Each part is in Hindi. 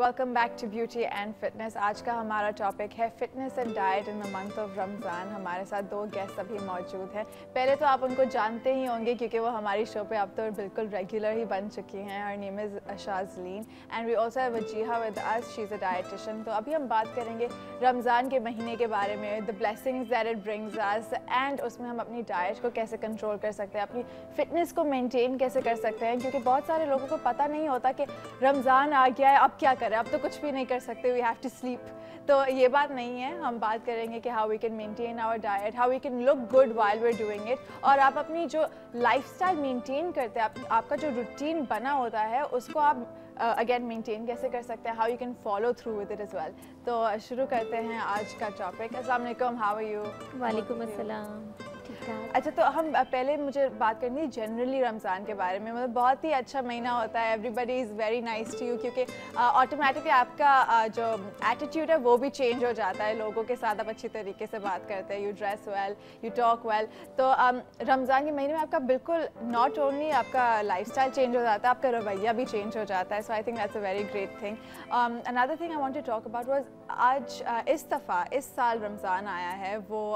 Welcome back to beauty and fitness. आज का हमारा टॉपिक है fitness and diet in the month of Ramzan. हमारे साथ दो गेस्ट अभी मौजूद हैं। पहले तो आप उनको जानते ही होंगे क्योंकि वो हमारी शो पे अब तो बिल्कुल रेगुलर ही बन चुकी हैं। Her name is Shazleen and we also have Wajiha with us, she is a dietitian. तो अभी हम बात करेंगे रमज़ान के महीने के बारे में, the blessings that it brings us, and उसमें हम अपनी डाइट को कैसे कंट्रोल कर सकते हैं, अपनी फिटनेस को मेनटेन कैसे कर सकते हैं, क्योंकि बहुत सारे लोगों को पता नहीं होता कि रमज़ान आ गया है, अब क्या करें, अब तो कुछ भी नहीं कर सकते, वी हैव टू स्लीप। तो ये बात नहीं है। हम बात करेंगे कि how we can maintain our diet, how we can look good while we are doing it, और आप अपनी जो लाइफस्टाइल मेंटेन करते हैं, आपका जो रूटीन बना होता है उसको आप अगेन मेंटेन कैसे कर सकते हैं, how you can follow through with it as well. तो शुरू करते हैं आज का टॉपिक। अस्सलाम वालेकुम, हाउ आर यू? वालेकुम अस्सलाम, ठीक ठाक। अच्छा, तो हम पहले मुझे बात करनी है जनरली रमज़ान के बारे में। मतलब बहुत ही अच्छा महीना होता है, everybody is very nice to you, क्योंकि ऑटोमेटिकली आपका जो एटीट्यूड है वो भी चेंज हो जाता है। लोगों के साथ आप अच्छी तरीके से बात करते हैं, you dress well, you talk well. तो रमज़ान के महीने में आपका बिल्कुल नॉट ओनली आपका लाइफस्टाइल चेंज हो जाता है, आपका रवैया भी चेंज हो जाता है। So I think that's a very great thing. Another thing I want to talk about was आज इस दफ़ा इस साल रमज़ान आया है वो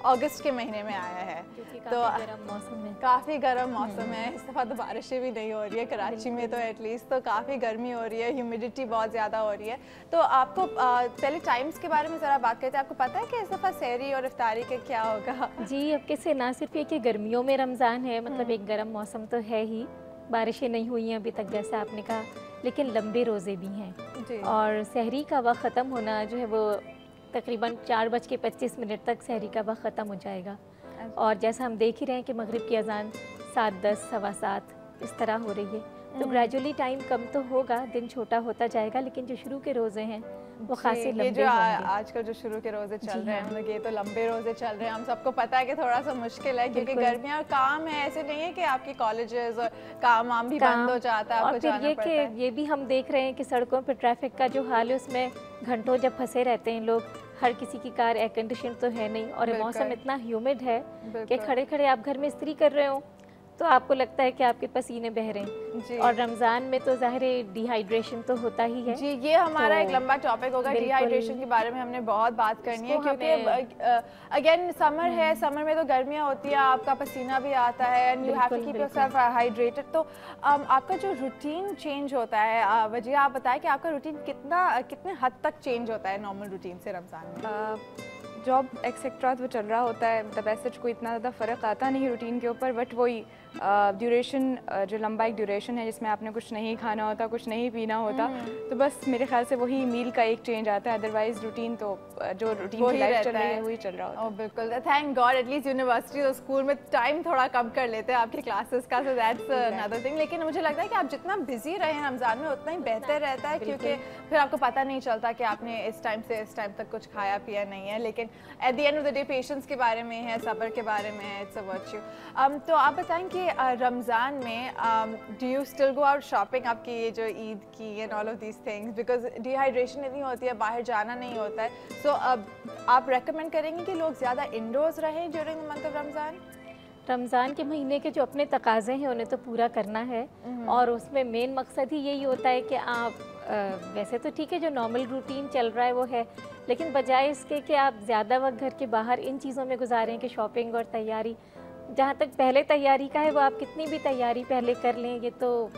अगस्त के महीने में आया है, तो गर्म मौसम है, काफ़ी गर्म मौसम है। इस दफ़ा तो बारिशें भी नहीं हो रही है कराची में, तो एटलीस्ट तो काफ़ी गर्मी हो रही है, ह्यूमिडिटी बहुत ज़्यादा हो रही है। तो आपको पहले टाइम्स के बारे में ज़रा बात करते हैं। आपको पता है कि इस दफ़ा सहरी और इफ्तारी के क्या होगा? जी, अब कैसे ना सिर्फ ये कि गर्मियों में रमज़ान है, मतलब एक गर्म मौसम तो है ही, बारिशें नहीं हुई हैं अभी तक जैसा आपने कहा, लेकिन लंबे रोज़े भी हैं और सहरी का वक्त ख़त्म होना जो है वो तकरीबन 4:25 तक सहरी का वक्त ख़त्म हो जाएगा। और जैसा हम देख ही रहे हैं कि मगरिब की अजान 7, 10, सवा 7 इस तरह हो रही है, तो ग्रेजुअली टाइम कम तो होगा, दिन छोटा होता जाएगा, लेकिन जो शुरू के रोज़े हैं वो खासे लंबे जो आजकल जो शुरू के रोज़े चल रहे हैं, मतलब ये तो लंबे रोज़े चल रहे हैं। हम सबको पता है कि थोड़ा सा मुश्किल है क्योंकि गर्मियाँ और काम है, ऐसे नहीं है कि आपके कॉलेजेस और काम भी बंद हो जाता है, आपको जाना पड़ता है। ये भी हम देख रहे हैं कि सड़कों पर ट्रैफिक का जो हाल है उसमें घंटों जब फंसे रहते हैं लोग, हर किसी की कार एयर कंडीशन तो है नहीं और मौसम इतना ह्यूमिड है कि खड़े खड़े आप घर में इस्त्री कर रहे हो तो आपको लगता है कि आपके पसीने बह रहे हैं। और रमज़ान में तो ज़ाहिर है डिहाइड्रेशन तो होता ही है। जी, ये हमारा एक लंबा टॉपिक होगा, डिहाइड्रेशन के बारे में हमने बहुत बात करनी है, क्योंकि अगेन समर है, समर में तो गर्मियाँ होती है, आपका पसीना भी आता है and you have to keep yourself hydrated. तो आपका जो रूटीन चेंज होता है, वजह आप बताएं कि आपका रूटीन कितने हद तक चेंज होता है नॉर्मल रूटीन से रमज़ान में? जॉब एक्सेट्रा तो चल रहा होता है, मतलब ऐसे कोई इतना ज़्यादा फ़र्क आता नहीं रूटीन के ऊपर, बट वही ड्यूरेशन जो लंबा एक ड्यूरेशन है जिसमें आपने कुछ नहीं खाना होता, कुछ नहीं पीना होता, तो बस मेरे ख्याल से वही मील का एक चेंज आता है। अदरवाइज रूटीन तो जो रूटीन की लाइफ चल रही है वही चल रहा होता है। बिल्कुल, थैंक गॉड एटलीस्ट यूनिवर्सिटी और स्कूल में टाइम थोड़ा कम कर लेते हैं आपके क्लासेस का, सो दैट्स अनदर थिंग। लेकिन मुझे लगता है कि आप जितना बिजी रहे रमज़ान में उतना ही बेहतर रहता है, क्योंकि फिर आपको पता नहीं चलता कि आपने इस टाइम से इस टाइम तक कुछ खाया पिया नहीं है। लेकिन at the end of the day patience के बारे में है, सब्र के बारे में है, इट्स अ वर्च्यू। तो आप बताएं कि रमज़ान में do you still go out shopping? आपकी ये जो ईद की and all of these things, because dehydration इतनी होती है, बाहर जाना नहीं होता है, सो आप रेकमेंड करेंगे कि लोग ज़्यादा इंडोर्स रहें during the month of Ramzan? Ramzan के महीने के जो अपने तकाज़े हैं उन्हें तो पूरा करना है और उसमें मेन मकसद ही यही होता है कि आप वैसे तो ठीक है जो नॉर्मल रूटीन चल रहा है वो है, लेकिन बजाय इसके कि आप ज़्यादा वक्त घर के बाहर इन चीज़ों में गुजारें कि शॉपिंग और तैयारी, जहाँ तक पहले तैयारी का है वो आप कितनी भी तैयारी पहले कर लें, ये तो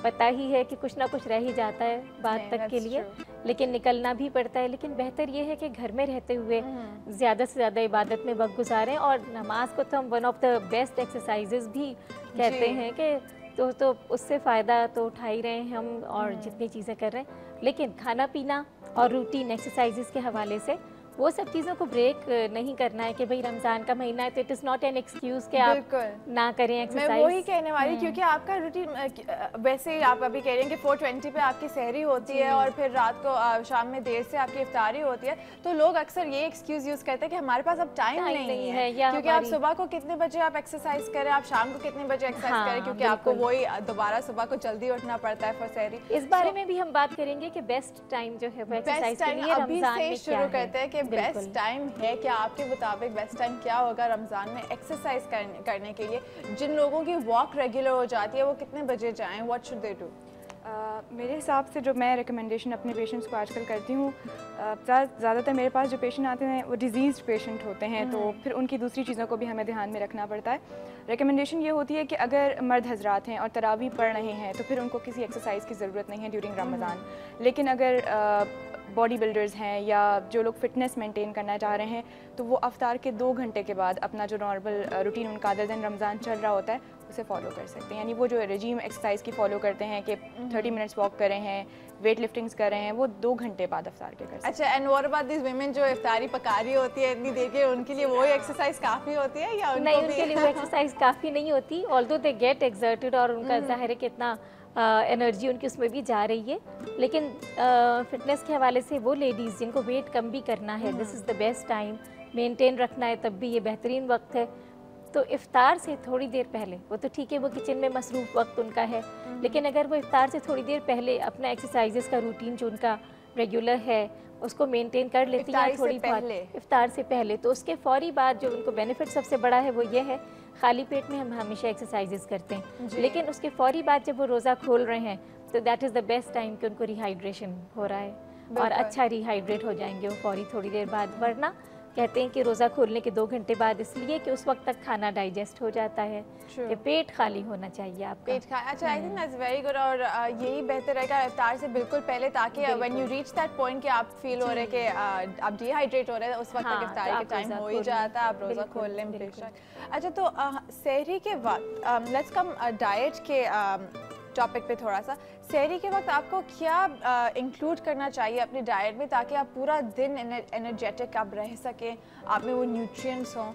पता ही है कि कुछ ना कुछ रह ही जाता है बाद तक के लिए, लेकिन निकलना भी पड़ता है। लेकिन बेहतर ये है कि घर में रहते हुए ज़्यादा से ज़्यादा इबादत में वक्त गुजारें, और नमाज को तो हम one of the best exercises भी कहते हैं कि तो उससे फ़ायदा तो उठा ही रहे हैं हम और जितनी चीज़ें कर रहे हैं, लेकिन खाना पीना और रूटीन एक्सरसाइजेज के हवाले से वो सब चीज़ों को ब्रेक नहीं करना है कि भाई रमज़ान का महीना है तो it is not an excuse कि आप ना करें एक्सरसाइज। मैं वही कहने वाली, क्योंकि आपका रूटीन वैसे ही आप अभी कह रहे हैं कि 4:20 पे आपकी सहरी होती है और फिर रात को शाम में देर से आपकी इफ्तारी होती है, तो लोग अक्सर ये एक्सक्यूज़ यूज़ करते हैं कि हमारे पास अब टाइम नहीं है, क्योंकि आप सुबह को कितने बजे आप एक्सरसाइज करें, आप शाम को कितने बजे एक्सरसाइज करें, क्योंकि आपको वही दोबारा सुबह को जल्दी उठना पड़ता है फॉर सहरी। इस बारे में भी हम बात करेंगे कि बेस्ट टाइम जो है बेस्ट टाइम अभी से शुरू करते हैं कि बेस्ट टाइम है क्या आपके मुताबिक? बेस्ट टाइम क्या होगा रमज़ान में एक्सरसाइज करने के लिए? जिन लोगों की वॉक रेगुलर हो जाती है वो कितने बजे जाएं? What should they do? मेरे हिसाब से जो मैं रिकमेंडेशन अपने पेशेंट्स को आजकल करती हूँ, ज़्यादातर मेरे पास जो पेशेंट आते हैं वो डिजीज़ पेशेंट होते हैं, तो फिर उनकी दूसरी चीज़ों को भी हमें ध्यान में रखना पड़ता है। रिकमेंडेशन ये होती है कि अगर मर्द हजरात हैं और तरावी पढ़ रहे हैं तो फिर उनको किसी एक्सरसाइज की ज़रूरत नहीं है ड्यूरिंग रमज़ान। लेकिन अगर बॉडी बिल्डर्स हैं या जो लोग फ़िटनेस मेंटेन करना चाह रहे हैं तो वो अफ्तार के 2 घंटे के बाद अपना जो नॉर्मल रूटीन उनका अदर दिन रमज़ान चल रहा होता है उसे फॉलो कर सकते हैं। यानी वो जो रेजीम एक्सरसाइज की फॉलो करते हैं कि 30 मिनट्स वॉक कर रहे हैं, वेट लिफ्टिंग्स कर रहे हैं, वो 2 घंटे बाद अफ्तार के कर सकते हैं। अच्छा, and what about this women जो इफ्तारी पका रही होती है इतनी देर के, उनके लिए वो एक्सरसाइज काफ़ी होती है या नहीं? उनके लिए वो एक्सरसाइज काफ़ी नहीं होती, ऑल्दो दे गेट एक्सर्टेड और उनका ज़ाहिर है कि इतना एनर्जी उनकी उसमें भी जा रही है। लेकिन फिटनेस के हवाले से वो लेडीज़ जिनको वेट कम भी करना है, this is the best time, maintain रखना है, तब भी ये बेहतरीन वक्त है। तो इफ्तार से थोड़ी देर पहले, वो तो ठीक है वो किचन में मसरूफ़ वक्त उनका है, लेकिन अगर वो इफ्तार से थोड़ी देर पहले अपना एक्सरसाइजेस का रूटीन जो उनका रेगुलर है उसको मेंटेन कर लेती हैं थोड़ी बहुत इफ्तार से पहले, तो उसके फौरी बाद जो उनको बेनिफिट सबसे बड़ा है वो ये है, खाली पेट में हम हमेशा एक्सरसाइजेस करते हैं, लेकिन उसके फौरी बाद जब वो रोज़ा खोल रहे हैं तो that is the best time कि उनको रिहाइड्रेशन हो रहा है और अच्छा रिहाइड्रेट हो जाएंगे वो फौरी थोड़ी देर बाद। वरना कहते हैं कि रोज़ा खोलने के 2 घंटे बाद, इसलिए कि उस वक्त तक खाना डाइजेस्ट हो जाता है, कि पेट खाली होना चाहिए आपका। पेट अच्छा, आई थिंक दैट्स वेरी गुड। और यही बेहतर रहेगा इफ्तार से बिल्कुल पहले, ताकि when you reach that point कि आप फील हो रहे हैं कि आप डिहाइड्रेट हो रहे हैं, उस वक्त तक इफ्तारी का टाइम हो ही जाता है, आप रोज़ा खोल लें बेशक। अच्छा, तो सहरी के वक्त लेट्स कम डाइट के टॉपिक पे थोड़ा सा। सहरी के वक्त आपको क्या इंक्लूड करना चाहिए अपनी डाइट में ताकि आप पूरा दिन एनर्जेटिक आप रह सकें, आप में वो न्यूट्रिएंट्स हों?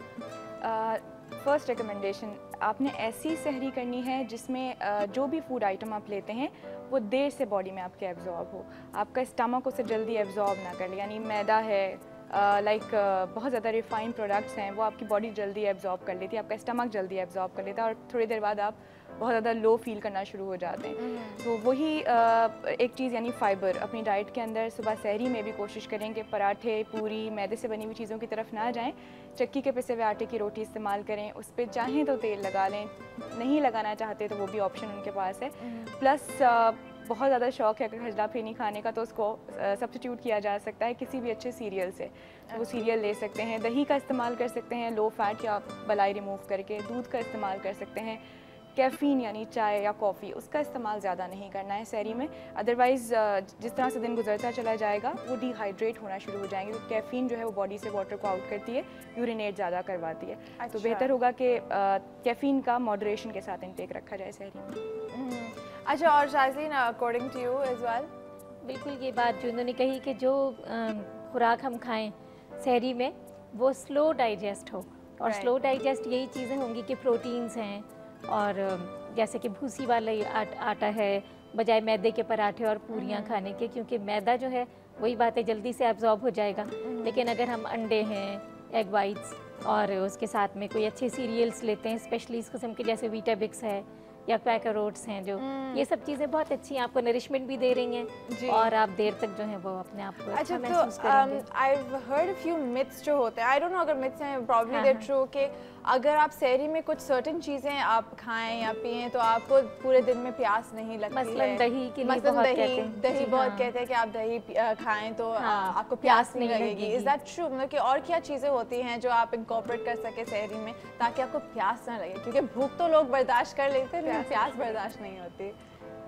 फर्स्ट रिकमेंडेशन, आपने ऐसी सहरी करनी है जिसमें जो भी फूड आइटम आप लेते हैं वो देर से बॉडी में आपके एब्जॉर्ब हो, आपका स्टमक उसे जल्दी एब्जॉर्ब ना कर ले। यानी मैदा है, बहुत ज़्यादा रिफाइंड प्रोडक्ट्स हैं, वो आपकी बॉडी जल्दी एब्जॉर्ब कर लेती है, आपका स्टमक जल्दी एब्जॉर्ब कर लेता है और थोड़ी देर बाद आप बहुत ज़्यादा लो फील करना शुरू हो जाते हैं। तो वही एक चीज़ यानी फ़ाइबर अपनी डाइट के अंदर सुबह सहरी में भी कोशिश करें कि पराठे, पूरी, मैदे से बनी हुई चीज़ों की तरफ ना जाएं, चक्की के पिसे हुए आटे की रोटी इस्तेमाल करें, उस पर चाहें तो तेल लगा लें, नहीं लगाना चाहते तो वो भी ऑप्शन उनके पास है। प्लस बहुत ज़्यादा शौक है अगर खजला फेनी खाने का तो उसको सब्स्टिट्यूट किया जा सकता है किसी भी अच्छे सीरियल से, तो वो सीरियल ले सकते हैं, दही का इस्तेमाल कर सकते हैं लो फैट या बलाई रिमूव करके, दूध का इस्तेमाल कर सकते हैं, कैफ़ीन यानी चाय या कॉफ़ी उसका इस्तेमाल ज़्यादा नहीं करना है सहरी में। अदरवाइज़ जिस तरह से दिन गुजरता चला जाएगा वो डिहाइड्रेट होना शुरू हो जाएंगे, क्योंकि कैफ़ीन जो है वो बॉडी से वाटर को आउट करती है, यूरिनेट ज़्यादा करवाती है। अच्छा। तो बेहतर होगा कि कैफ़ीन का मॉडरेशन के साथ इंटेक रखा जाए सहरी में। अच्छा, और Shazleen according to you as well? बिल्कुल ये बात जो उन्होंने कही कि जो खुराक हम खाएं सहरी में वो स्लो डाइजेस्ट हो, और स्लो डाइजेस्ट यही चीज़ें होंगी कि प्रोटीन्स हैं, और जैसे कि भूसी वाला आटा है बजाय मैदे के पराठे और पूरियाँ खाने के, क्योंकि मैदा जो है वही बात है जल्दी से एब्जॉर्ब हो जाएगा। लेकिन अगर हम अंडे हैं, एग वाइट्स और उसके साथ में कोई अच्छे सीरियल्स लेते हैं, स्पेशली इस किस्म के जैसे वीटाबिक्स है या क्वैकर ओट्स हैं, जो ये सब चीज़ें बहुत अच्छी हैं, आपको नरिशमेंट भी दे रही हैं और आप देर तक जो है वो अपने आप को अच्छा महसूस करेंगे। I have heard few myths जो होते हैं, आई डोंट नो अगर मिथ्स हैं, प्रॉब्ली दे ट्रू, कि अगर आप सहरी में कुछ सर्टेन चीज़ें आप खाएं या पिएं तो आपको पूरे दिन में प्यास नहीं लगती है। मसलन दही के लिए बहुत कहते हैं कि आप दही खाएं तो आपको प्यास नहीं लगेगी। Is that true? मतलब कि और क्या चीज़ें होती हैं जो आप इनकॉर्पोरेट कर सके सहरी में ताकि आपको प्यास ना लगे? क्योंकि भूख तो लोग बर्दाश्त कर लेते हैं, प्यास बर्दाश्त नहीं होती।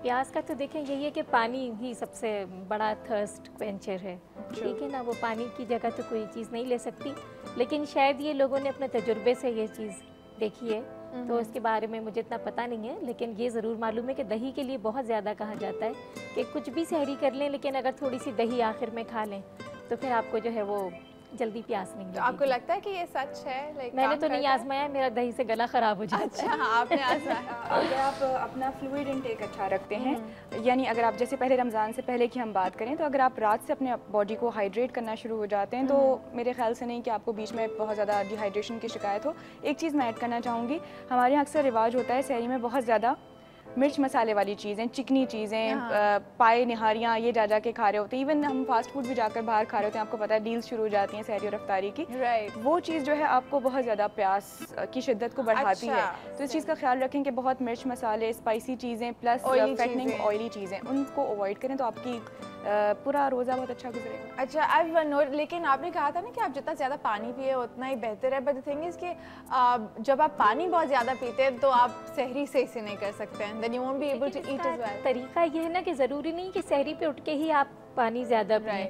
प्यास का तो देखें यही है कि पानी ही सबसे बड़ा थर्स्ट क्वेंचर है, ठीक है ना, वो पानी की जगह तो कोई चीज़ नहीं ले सकती। लेकिन शायद ये लोगों ने अपने तजुर्बे से ये चीज़ देखी है, तो इसके बारे में मुझे इतना पता नहीं है, लेकिन ये ज़रूर मालूम है कि दही के लिए बहुत ज़्यादा कहा जाता है कि कुछ भी सहरी कर लें लेकिन अगर थोड़ी सी दही आखिर में खा लें तो फिर आपको जो है वो जल्दी प्यास नहीं लगेगी। तो आपको लगता है कि ये सच है? मैंने तो नहीं आजमाया, मेरा दही से गला ख़राब हो जाता है। अच्छा, आपने आजमाया? अगर आप अपना फ्लूइड इनटेक अच्छा रखते हैं, यानी अगर आप जैसे पहले रमज़ान से पहले की हम बात करें तो अगर आप रात से अपने बॉडी को हाइड्रेट करना शुरू हो जाते हैं तो मेरे ख्याल से नहीं कि आपको बीच में बहुत ज़्यादा डिहाइड्रेशन की शिकायत हो। एक चीज़ मैं ऐड करना चाहूँगी, हमारे यहाँ अक्सर रिवाज होता है सहरी में बहुत ज़्यादा मिर्च मसाले वाली चीज़ें, चिकनी चीज़ें, पाए निहारियाँ ये जा के खा रहे होते हैं। इवन हम फास्ट फूड भी जाकर बाहर खा रहे होते हैं, आपको पता है डील्स शुरू हो जाती हैं सहरी और अफ्तारी की। वो चीज़ जो है आपको बहुत ज़्यादा प्यास की शिद्दत को बढ़ाती है। तो इस चीज़ का ख्याल रखें कि बहुत मिर्च मसाले, स्पाइसी चीज़ें प्लस फैटनिंग ऑयली चीज़ें उनको अवॉइड करें, तो आपकी पूरा रोज़ा बहुत अच्छा गुजरेगा। अच्छा, आई वन नोट, लेकिन आपने कहा था ना कि आप जितना ज़्यादा पानी पिए उतना ही बेहतर है, बट द थिंग इज़ कि जब आप पानी बहुत ज़्यादा पीते हैं तो आप सहरी सही से नहीं कर सकते हैं, then you won't be able to eat as well. तरीका ये है ना कि ज़रूरी नहीं कि सहरी पे उठ के ही आप पानी ज़्यादा पिएं।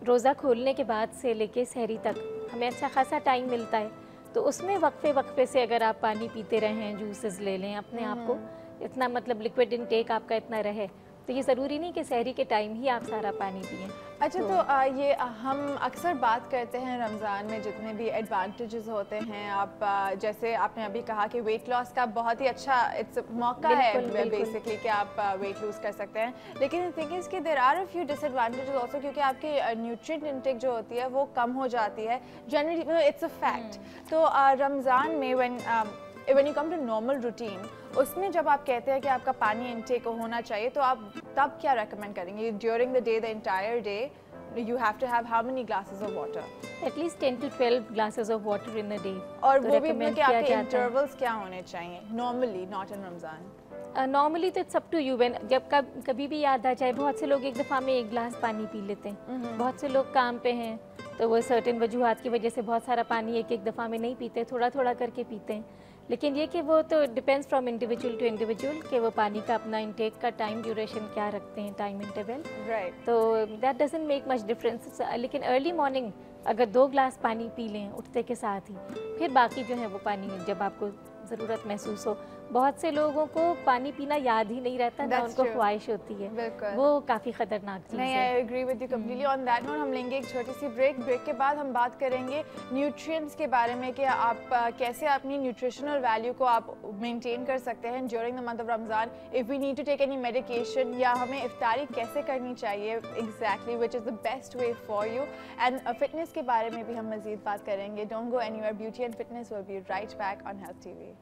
रोज़ा खोलने के बाद से लेके सहरी तक हमें अच्छा खासा टाइम मिलता है, तो उसमें वक्फे से अगर आप पानी पीते रहें, जूसेस ले लें, अपने आप को इतना मतलब लिक्विड इनटेक आपका इतना रहे, तो ये ज़रूरी नहीं कि सहरी के टाइम ही आप सारा पानी पिएं। अच्छा, तो ये हम अक्सर बात करते हैं रमज़ान में जितने भी एडवांटेजेस होते हैं, आप जैसे आपने अभी कहा कि वेट लॉस का बहुत ही अच्छा इट्स मौका है बेसिकली कि आप वेट लूज़ कर सकते हैं, लेकिन थिंग इज़ कि there are a few disadvantages also, क्योंकि आपकी न्यूट्रिएंट इंटेक जो होती है वो कम हो जाती है जनरली, इट्स अ फैक्ट। तो रमज़ान में when you come to normal routine, उसमें जब आप कहते हैं कि आपका पानी इनटेक होना चाहिए, तो आप तब क्या रेकमेंड करेंगे? During the day, the entire day, you have to have how many glasses of water? At least 10 to 12 glasses of water in a day. और वो भी कि आपके इंटरवल्स क्या होने चाहिए normally, not in Ramzan? Normally तो इट्स अप टू यू, जब कभी भी याद आ जाए। बहुत से लोग एक दफ़ा में 1 गिलास पानी पी लेते हैं, बहुत से लोग काम पे हैं तो वो सर्टेन वजूहात की वजह से बहुत सारा पानी एक दफ़ा में नहीं पीते, थोड़ा थोड़ा करके पीते हैं। लेकिन ये कि वो तो depends from individual to individual कि वो पानी का अपना इंटेक का टाइम ड्यूरेशन क्या रखते हैं, टाइम इंटरवल, राइट। तो that doesn't make much difference. लेकिन अर्ली मॉर्निंग अगर 2 गिलास पानी पी लें उठते के साथ ही, फिर बाकी जो है वो पानी जब आपको ज़रूरत महसूस हो। बहुत से लोगों को पानी पीना याद ही नहीं रहता, ना उनको ख्वाहिश होती है, वो काफ़ी ख़तरनाक चीज़ है। I agree with you completely on that note. हम लेंगे एक छोटी सी ब्रेक के बाद हम बात करेंगे न्यूट्रिएंट्स के बारे में कि आप कैसे अपनी न्यूट्रिशनल वैल्यू को आप मेंटेन कर सकते हैं during the month of Ramzan, if we need to take any medication, या हमें इफ्तारी कैसे करनी चाहिए exactly which is the best way for you, and fitness के बारे में भी हम मज़ीद बात करेंगे। Don't go anywhere, beauty and fitness will be right back on health TV।